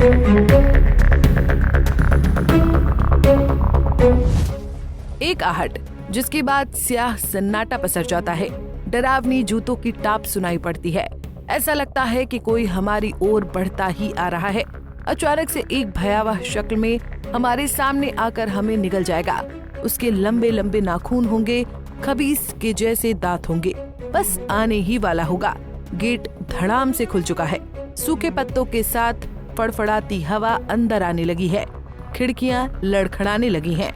एक आहट जिसके बाद स्याह सन्नाटा पसर जाता है। डरावनी जूतों की टाप सुनाई पड़ती है। ऐसा लगता है कि कोई हमारी ओर बढ़ता ही आ रहा है। अचानक से एक भयावह शक्ल में हमारे सामने आकर हमें निगल जाएगा। उसके लंबे लंबे नाखून होंगे, खबीस के जैसे दांत होंगे। बस आने ही वाला होगा। गेट धड़ाम से खुल चुका है। सूखे पत्तों के साथ फड़फड़ाती हवा अंदर आने लगी है। खिड़कियां लड़खड़ाने लगी हैं।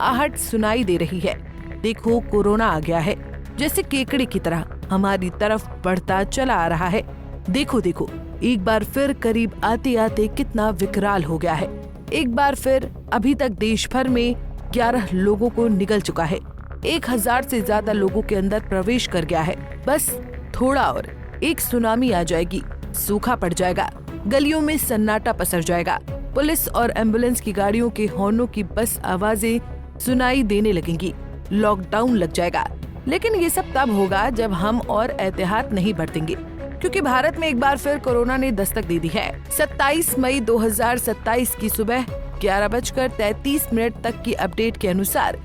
आहट सुनाई दे रही है। देखो, कोरोना आ गया है। जैसे केकड़े की तरह हमारी तरफ बढ़ता चला आ रहा है। देखो देखो, एक बार फिर करीब आते आते कितना विकराल हो गया है। एक बार फिर अभी तक देश भर में 11 लोगों को निगल चुका है। 1000 से ज्यादा लोगों के अंदर प्रवेश कर गया है। बस थोड़ा और एक सुनामी आ जाएगी, सूखा पड़ जाएगा, गलियों में सन्नाटा पसर जाएगा। पुलिस और एम्बुलेंस की गाड़ियों के हॉर्नों की बस आवाजें सुनाई देने लगेंगी। लॉकडाउन लग जाएगा। लेकिन ये सब तब होगा जब हम और एहतियात नहीं बरतेंगे, क्योंकि भारत में एक बार फिर कोरोना ने दस्तक दे दी है। 27 मई 2027 की सुबह 11:33 तक की अपडेट के अनुसार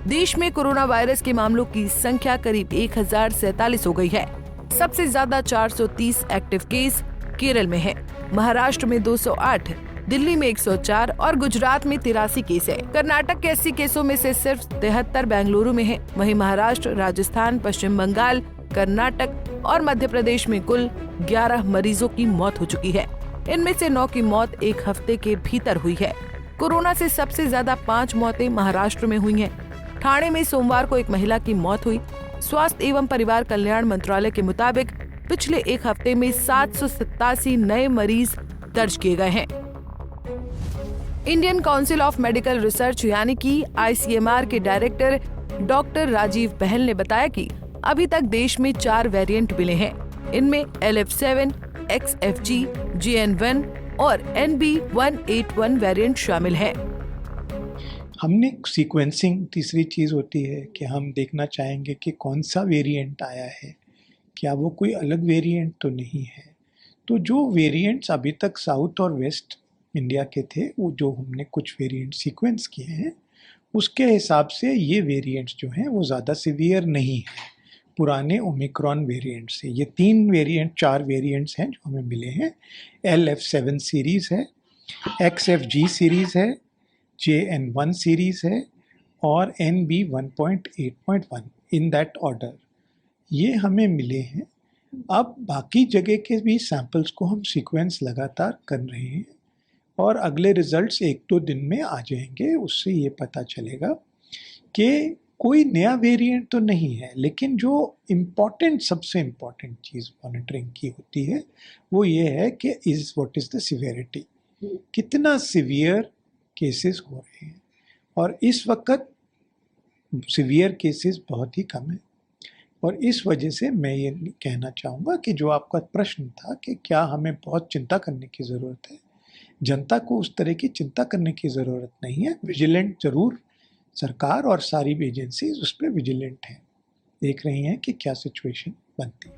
देश में कोरोना वायरस के मामलों की संख्या करीब 1047 हो गई है। सबसे ज्यादा 430 एक्टिव केस केरल में है। महाराष्ट्र में 208, दिल्ली में 104 और गुजरात में 83 केस है। कर्नाटक के 80 केसों में से सिर्फ 73 बेंगलुरु में है। वहीं महाराष्ट्र, राजस्थान, पश्चिम बंगाल, कर्नाटक और मध्य प्रदेश में कुल 11 मरीजों की मौत हो चुकी है। इनमें से 9 की मौत एक हफ्ते के भीतर हुई है। कोरोना से सबसे ज्यादा 5 मौतें महाराष्ट्र में हुई हैं। ठाणे में सोमवार को एक महिला की मौत हुई। स्वास्थ्य एवं परिवार कल्याण मंत्रालय के मुताबिक पिछले एक हफ्ते में 787 नए मरीज दर्ज किए गए हैं। Indian council of medical research यानी कि ICMR के डायरेक्टर डॉक्टर राजीव बहल ने बताया कि अभी तक देश में 4 वेरिएंट मिले हैं। इनमें LF7, XFG, JN1 और NB181 वेरिएंट शामिल हैं। हमने सीक्वेंसिंग, तीसरी चीज़ होती है कि हम देखना चाहेंगे कि कौन सा वेरिएंट आया है, क्या वो कोई अलग वेरिएंट तो नहीं है। तो जो वेरिएंट्स अभी तक साउथ और वेस्ट इंडिया के थे, वो जो हमने कुछ वेरिएंट सीक्वेंस किए हैं, उसके हिसाब से ये वेरिएंट्स जो हैं वो ज़्यादा सीवियर नहीं है पुराने ओमिक्रॉन वेरिएंट से। ये 4 वेरिएंट्स हैं जो हमें मिले हैं। LF7 सीरीज़ है, XFG सीरीज़ है, JN1 सीरीज़ है और NB1.8.1 इन दैट ऑर्डर, ये हमें मिले हैं। अब बाकी जगह के भी सैंपल्स को हम सीक्वेंस लगातार कर रहे हैं और अगले रिजल्ट्स 1-2 दिन में आ जाएंगे। उससे ये पता चलेगा कि कोई नया वेरिएंट तो नहीं है। लेकिन जो सबसे इम्पॉर्टेंट चीज़ मॉनिटरिंग की होती है वो ये है कि व्हाट इज़ द सिवियरिटी, कितना सिवियर केसेस हो रहे हैं। और इस वक्त सिवियर केसेस बहुत ही कम है। और इस वजह से मैं ये कहना चाहूँगा कि जो आपका प्रश्न था कि क्या हमें बहुत चिंता करने की ज़रूरत है, जनता को उस तरह की चिंता करने की ज़रूरत नहीं है। विजिलेंट ज़रूर सरकार और सारी एजेंसीज उस पर विजिलेंट हैं, देख रही हैं कि क्या सिचुएशन बनती है।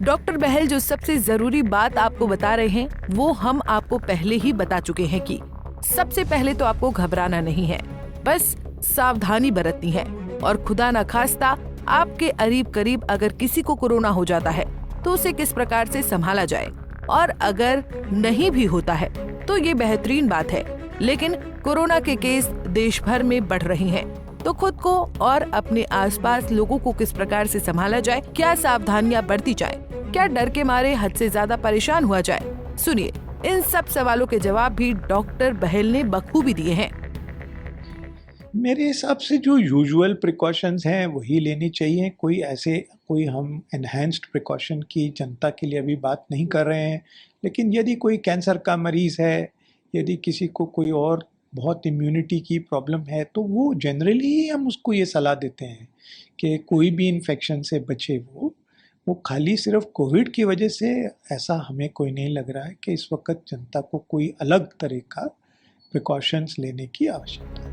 डॉक्टर बहल जो सबसे जरूरी बात आपको बता रहे हैं वो हम आपको पहले ही बता चुके हैं कि सबसे पहले तो आपको घबराना नहीं है, बस सावधानी बरतनी है। और खुदा न खास्ता आपके करीब अगर किसी को कोरोना हो जाता है तो उसे किस प्रकार से संभाला जाए, और अगर नहीं भी होता है तो ये बेहतरीन बात है। लेकिन कोरोना के केस देश भर में बढ़ रही हैं, तो खुद को और अपने आसपास लोगों को किस प्रकार से संभाला जाए, क्या सावधानियां बरती जाए, क्या डर के मारे हद से ज्यादा परेशान हुआ जाए। सुनिए, इन सब सवालों के जवाब भी डॉक्टर बहल ने बखूबी दिए हैं। मेरे हिसाब से जो यूजुअल प्रिकॉशंस हैं वही लेनी चाहिए। कोई हम एनहांस्ड प्रिकॉशन की जनता के लिए अभी बात नहीं कर रहे हैं। लेकिन यदि कोई कैंसर का मरीज़ है, यदि किसी को कोई और बहुत इम्यूनिटी की प्रॉब्लम है, तो वो जनरली ही हम उसको ये सलाह देते हैं कि कोई भी इन्फेक्शन से बचे। वो खाली सिर्फ कोविड की वजह से ऐसा हमें कोई नहीं लग रहा है कि इस वक्त जनता को कोई अलग तरह का प्रिकॉशंस लेने की आवश्यकता है।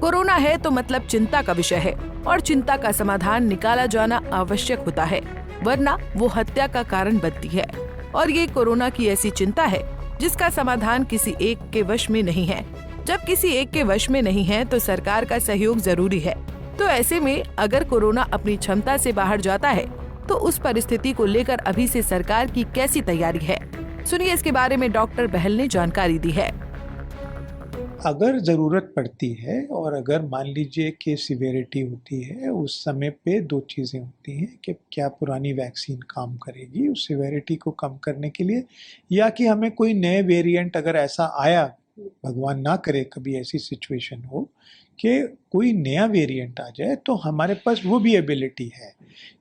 कोरोना है तो मतलब चिंता का विषय है, और चिंता का समाधान निकाला जाना आवश्यक होता है, वरना वो हत्या का कारण बनती है। और ये कोरोना की ऐसी चिंता है जिसका समाधान किसी एक के वश में नहीं है। जब किसी एक के वश में नहीं है तो सरकार का सहयोग जरूरी है। तो ऐसे में अगर कोरोना अपनी क्षमता से बाहर जाता है तो उस परिस्थिति को लेकर अभी से सरकार की कैसी तैयारी है, सुनिए इसके बारे में डॉक्टर बहल ने जानकारी दी है। अगर ज़रूरत पड़ती है और अगर मान लीजिए कि सिवियरिटी होती है, उस समय पे दो चीज़ें होती हैं कि क्या पुरानी वैक्सीन काम करेगी उस सिवियरिटी को कम करने के लिए, या कि हमें कोई नए वेरिएंट अगर ऐसा आया, भगवान ना करे कभी ऐसी सिचुएशन हो कि कोई नया वेरिएंट आ जाए, तो हमारे पास वो भी एबिलिटी है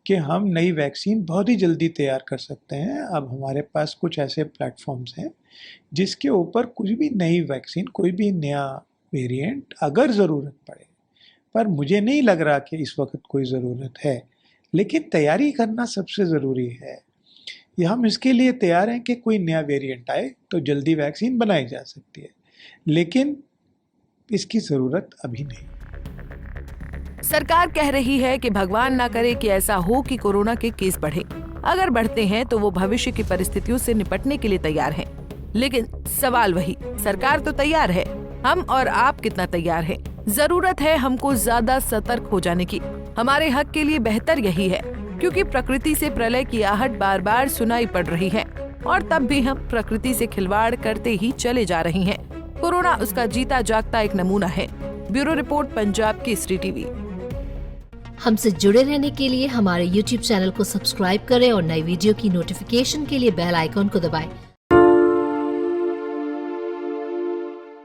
कि हम नई वैक्सीन बहुत ही जल्दी तैयार कर सकते हैं। अब हमारे पास कुछ ऐसे प्लेटफॉर्म्स हैं जिसके ऊपर कुछ भी नई वैक्सीन, कोई भी नया वेरिएंट अगर ज़रूरत पड़े, पर मुझे नहीं लग रहा कि इस वक्त कोई ज़रूरत है, लेकिन तैयारी करना सबसे ज़रूरी है। ये हम इसके लिए तैयार हैं कि कोई नया वेरिएंट आए तो जल्दी वैक्सीन बनाई जा सकती है, लेकिन इसकी ज़रूरत अभी नहीं। सरकार कह रही है कि भगवान ना करे कि ऐसा हो कि कोरोना के केस बढ़े। अगर बढ़ते हैं तो वो भविष्य की परिस्थितियों से निपटने के लिए तैयार हैं। लेकिन सवाल वही, सरकार तो तैयार है, हम और आप कितना तैयार हैं? जरूरत है हमको ज्यादा सतर्क हो जाने की। हमारे हक के लिए बेहतर यही है, क्योंकि प्रकृति से प्रलय की आहट बार बार सुनाई पड़ रही है और तब भी हम प्रकृति से खिलवाड़ करते ही चले जा रही हैं। कोरोना उसका जीता जागता एक नमूना है। Bureau report, Punjab Kesari TV. हमसे जुड़े रहने के लिए हमारे YouTube चैनल को सब्सक्राइब करें और नई वीडियो की नोटिफिकेशन के लिए बेल आइकॉन को दबाएं।